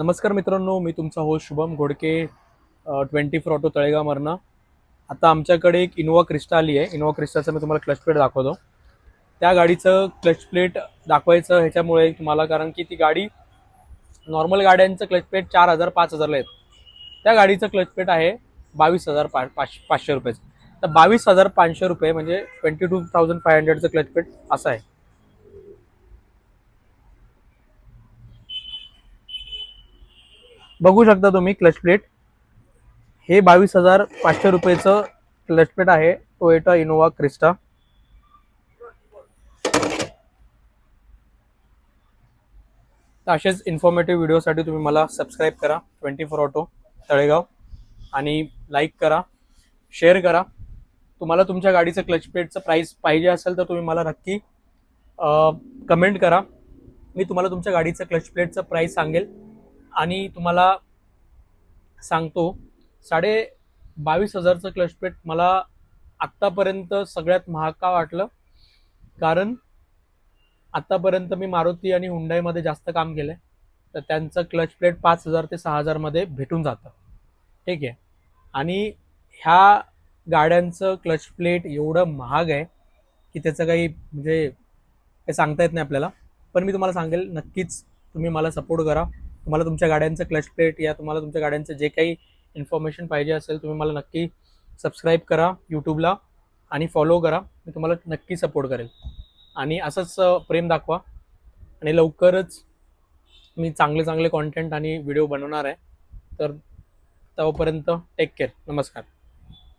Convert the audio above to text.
नमस्कार मित्रांनो, मी तुमचा होस्ट शुभम घोडके 24 ऑटो तळेगाव मरणा. आता आमच्याकडे एक इनोवा क्रिस्टा आली आहे. इनोवा क्रिस्टाचं मी तुम्हाला क्लच प्लेट दाखवतो. त्या गाडीचं क्लच प्लेट दाखवायचं ह्याच्यामुळे तुम्हाला, कारण की ती गाडी नॉर्मल गाड्यांचं क्लच प्लेट 4,000 5,000ला येतं. त्या गाडीचं क्लच प्लेट आहे 22,500 रुपयाचं. तर 22,500 रुपये म्हणजे 22,500चं क्लच प्लेट असं आहे. बघू शकता तुम्ही क्लच प्लेट. हे 22,500 रुपयेचं क्लच प्लेट आहे टोयोटा इनोवा क्रिस्टा. तर असेच इन्फॉर्मेटिव्ह व्हिडिओसाठी तुम्ही मला सबस्क्राईब करा 24 ऑटो तळेगाव, आणि लाईक करा, शेअर करा. तुम्हाला तुमच्या गाडीचं क्लच प्लेटचं प्राईस पाहिजे असेल तर तुम्ही मला नक्की कमेंट करा. मी तुम्हाला तुमच्या गाडीचं क्लच प्लेटचं प्राईस सांगेल. आणि तुम्हाला सांगतो, 22,500चं क्लच प्लेट मला आत्तापर्यंत सगळ्यात महाग का वाटलं, कारण आतापर्यंत मी मारुती आणि हुंडाईमध्ये जास्त काम केलंय, तर त्यांचं क्लच प्लेट 5,000 ते 6,000 मध्ये भेटून जातं. ठीक आहे. आणि ह्या गाड्यांचं क्लच प्लेट एवढं महाग आहे की त्याचं काही म्हणजे काही सांगता येत नाही आपल्याला. पण मी तुम्हाला सांगेल, नक्कीच तुम्ही मला सपोर्ट करा. तुम्हाला तुमच्या गाड्यांचं क्लच प्लेट या तुम्हाला तुमच्या गाड्यांचं जे काही इन्फॉर्मेशन पाहिजे असेल, तुम्ही मला नक्की सबस्क्राईब करा यूट्यूबला आणि फॉलो करा. मी तुम्हाला नक्की सपोर्ट करेल. आणि असंच प्रेम दाखवा. आणि लवकरच मी चांगले चांगले कॉन्टेंट आणि व्हिडिओ बनवणार आहे. तर तोपर्यंत टेक केअर. नमस्कार.